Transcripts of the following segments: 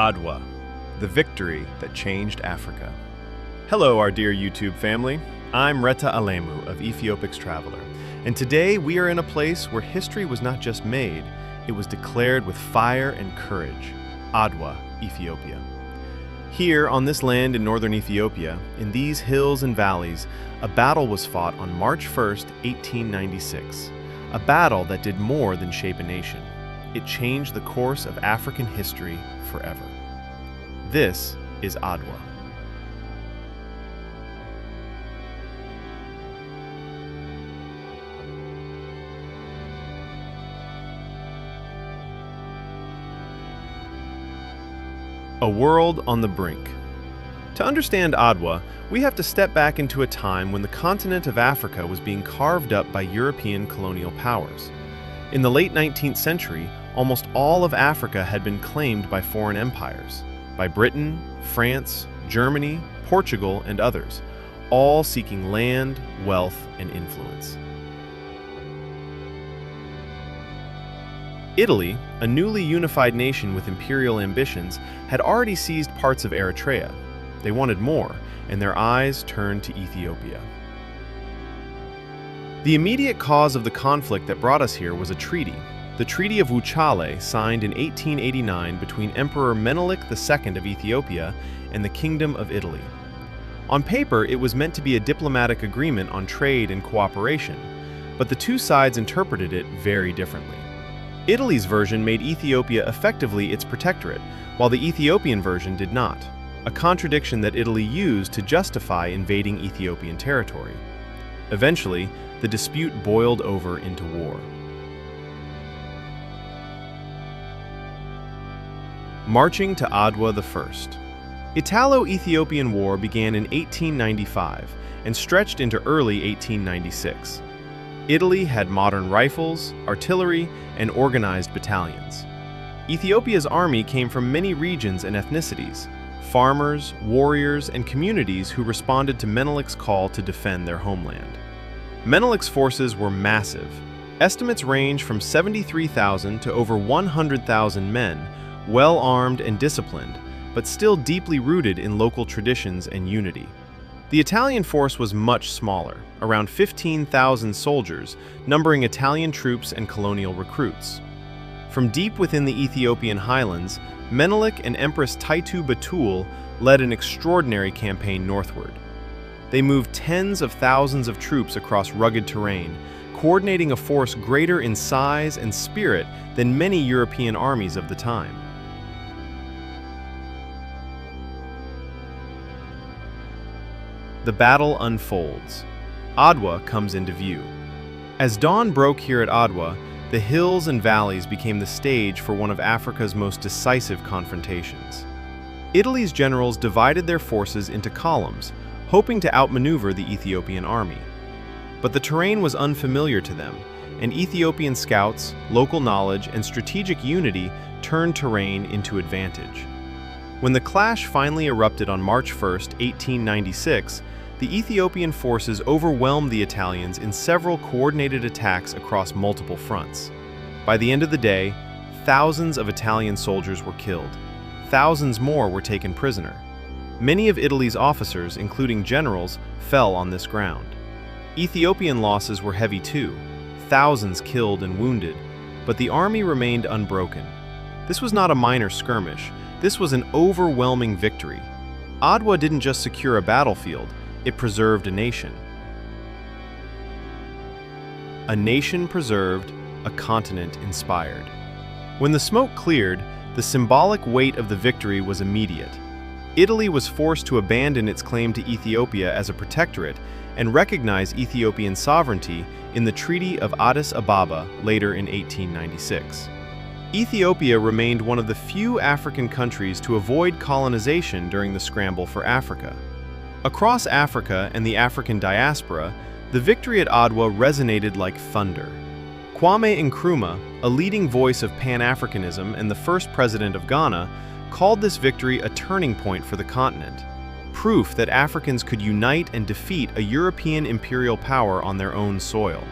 Adwa, the victory that changed Africa. Hello, our dear YouTube family. I'm Reta Alemu of Ethiopics Traveler, and today we are in a place where history was not just made, it was declared with fire and courage. Adwa, Ethiopia. Here, on this land in northern Ethiopia, in these hills and valleys, a battle was fought on March 1st, 1896. A battle that did more than shape a nation. It changed the course of African history forever. This is Adwa. A world on the brink. To understand Adwa, we have to step back into a time when the continent of Africa was being carved up by European colonial powers. In the late 19th century, almost all of Africa had been claimed by foreign empires, by Britain, France, Germany, Portugal, and others, all seeking land, wealth, and influence. Italy, a newly unified nation with imperial ambitions, had already seized parts of Eritrea. They wanted more, and their eyes turned to Ethiopia. The immediate cause of the conflict that brought us here was a treaty, the Treaty of Wuchale, signed in 1889 between Emperor Menelik II of Ethiopia and the Kingdom of Italy. On paper, it was meant to be a diplomatic agreement on trade and cooperation, but the two sides interpreted it very differently. Italy's version made Ethiopia effectively its protectorate, while the Ethiopian version did not, a contradiction that Italy used to justify invading Ethiopian territory. Eventually, the dispute boiled over into war. Marching to Adwa I. Italo-Ethiopian War began in 1895 and stretched into early 1896. Italy had modern rifles, artillery, and organized battalions. Ethiopia's army came from many regions and ethnicities, farmers, warriors, and communities who responded to Menelik's call to defend their homeland. Menelik's forces were massive. Estimates range from 73,000 to over 100,000 men, well-armed and disciplined, but still deeply rooted in local traditions and unity. The Italian force was much smaller, around 15,000 soldiers, numbering Italian troops and colonial recruits. From deep within the Ethiopian highlands, Menelik and Empress Taytu led an extraordinary campaign northward. They moved tens of thousands of troops across rugged terrain, coordinating a force greater in size and spirit than many European armies of the time. The battle unfolds. Adwa comes into view. As dawn broke here at Adwa, the hills and valleys became the stage for one of Africa's most decisive confrontations. Italy's generals divided their forces into columns, hoping to outmaneuver the Ethiopian army. But the terrain was unfamiliar to them, and Ethiopian scouts, local knowledge, and strategic unity turned terrain into advantage. When the clash finally erupted on March 1, 1896, the Ethiopian forces overwhelmed the Italians in several coordinated attacks across multiple fronts. By the end of the day, thousands of Italian soldiers were killed. Thousands more were taken prisoner. Many of Italy's officers, including generals, fell on this ground. Ethiopian losses were heavy too, thousands killed and wounded, but the army remained unbroken. This was not a minor skirmish. This was an overwhelming victory. Adwa didn't just secure a battlefield, it preserved a nation. A nation preserved, a continent inspired. When the smoke cleared, the symbolic weight of the victory was immediate. Italy was forced to abandon its claim to Ethiopia as a protectorate and recognize Ethiopian sovereignty in the Treaty of Addis Ababa later in 1896. Ethiopia remained one of the few African countries to avoid colonization during the Scramble for Africa. Across Africa and the African diaspora, the victory at Adwa resonated like thunder. Kwame Nkrumah, a leading voice of Pan-Africanism and the first president of Ghana, called this victory a turning point for the continent, proof that Africans could unite and defeat a European imperial power on their own soil.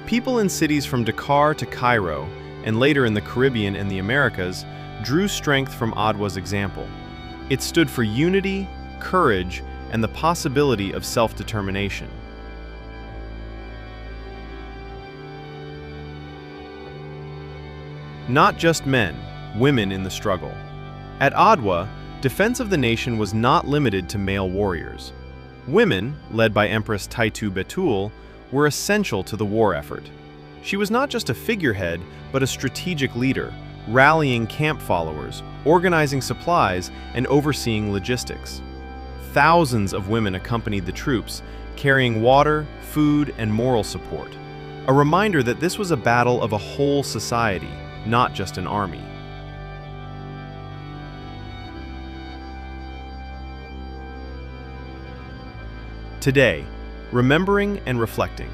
People in cities from Dakar to Cairo, and later in the Caribbean and the Americas, drew strength from Adwa's example. It stood for unity, courage, and the possibility of self-determination. Not just men, women in the struggle. At Adwa, defense of the nation was not limited to male warriors. Women, led by Empress Taytu, were essential to the war effort. She was not just a figurehead, but a strategic leader, rallying camp followers, organizing supplies, and overseeing logistics. Thousands of women accompanied the troops, carrying water, food, and moral support, a reminder that this was a battle of a whole society, not just an army. Today, remembering and reflecting.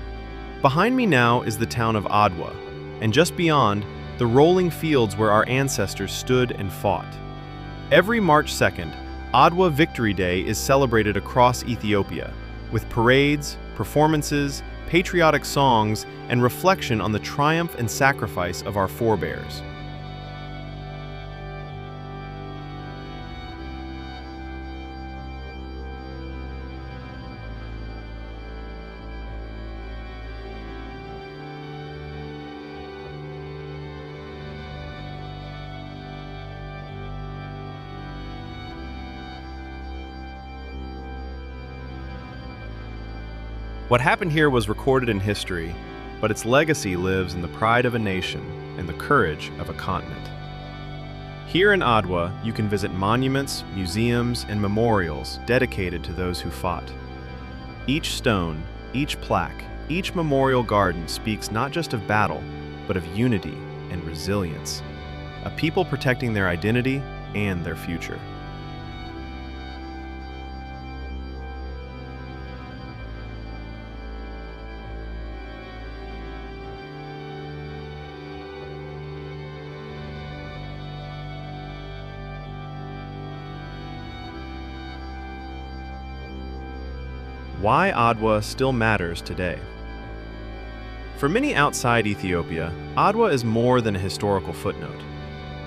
Behind me now is the town of Adwa, and just beyond, the rolling fields where our ancestors stood and fought. Every March 2nd, Adwa Victory Day is celebrated across Ethiopia, with parades, performances, patriotic songs, and reflection on the triumph and sacrifice of our forebears. What happened here was recorded in history, but its legacy lives in the pride of a nation and the courage of a continent. Here in Adwa, you can visit monuments, museums, and memorials dedicated to those who fought. Each stone, each plaque, each memorial garden speaks not just of battle, but of unity and resilience, a people protecting their identity and their future. Why Adwa still matters today. For many outside Ethiopia, Adwa is more than a historical footnote.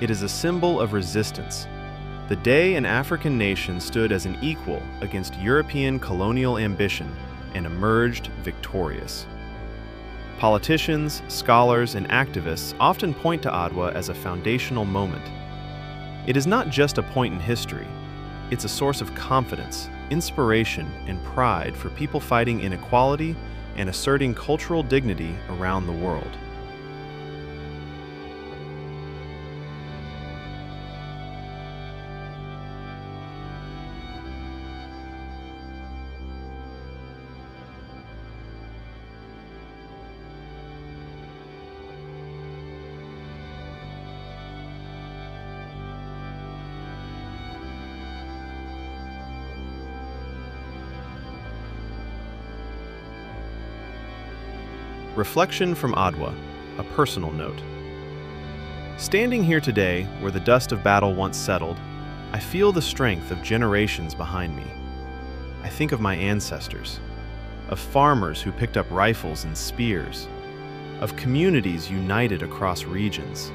It is a symbol of resistance. The day an African nation stood as an equal against European colonial ambition and emerged victorious. Politicians, scholars, and activists often point to Adwa as a foundational moment. It is not just a point in history, it's a source of confidence, inspiration, and pride for people fighting inequality and asserting cultural dignity around the world. Reflection from Adwa, a personal note. Standing here today, where the dust of battle once settled, I feel the strength of generations behind me. I think of my ancestors, of farmers who picked up rifles and spears, of communities united across regions,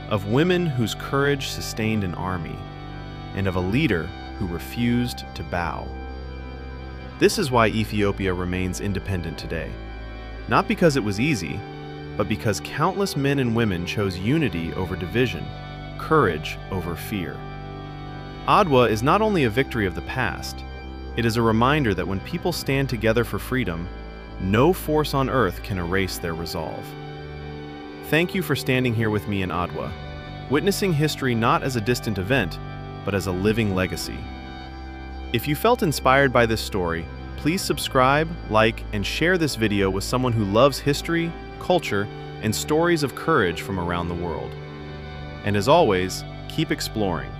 of women whose courage sustained an army, and of a leader who refused to bow. This is why Ethiopia remains independent today. Not because it was easy, but because countless men and women chose unity over division, courage over fear. Adwa is not only a victory of the past, it is a reminder that when people stand together for freedom, no force on earth can erase their resolve. Thank you for standing here with me in Adwa, witnessing history not as a distant event, but as a living legacy. If you felt inspired by this story, please subscribe, like, and share this video with someone who loves history, culture, and stories of courage from around the world. And as always, keep exploring,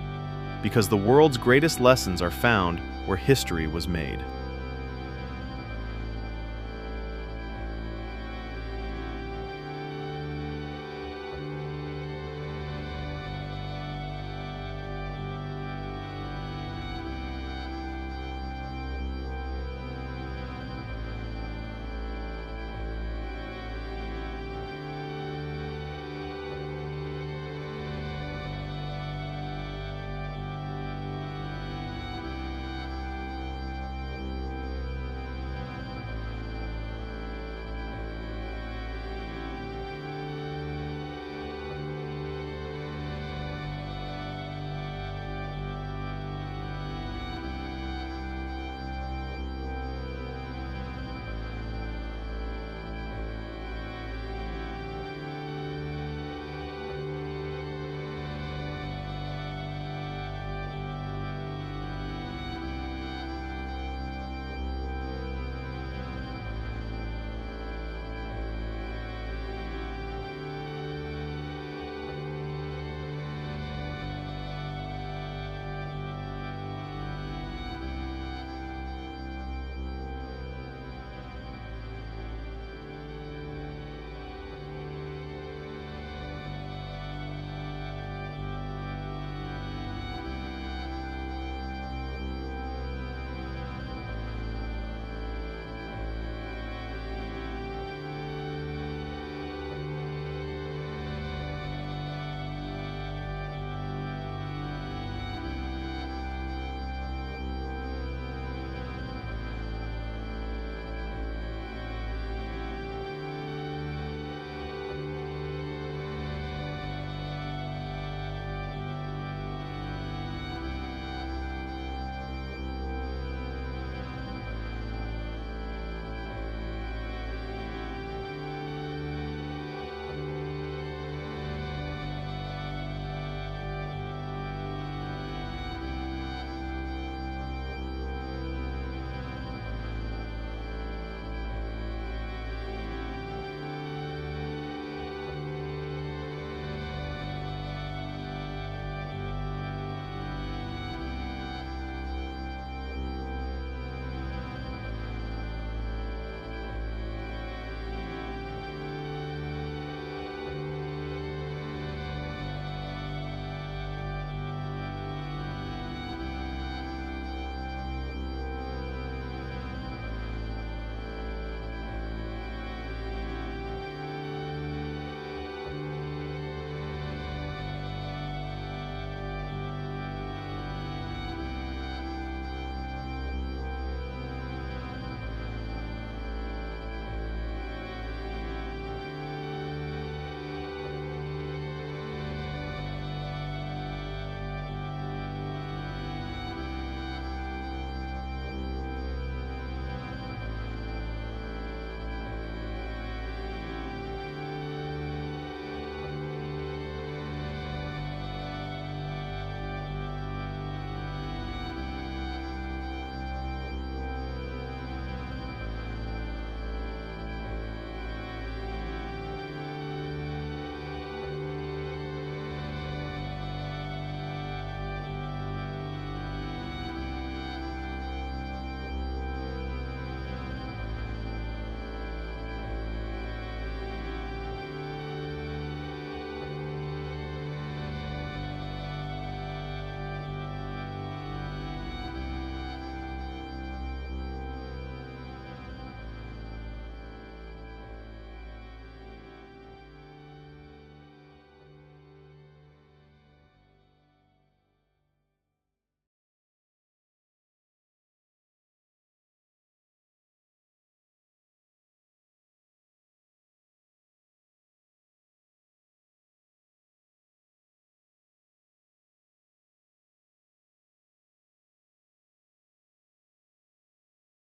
because the world's greatest lessons are found where history was made.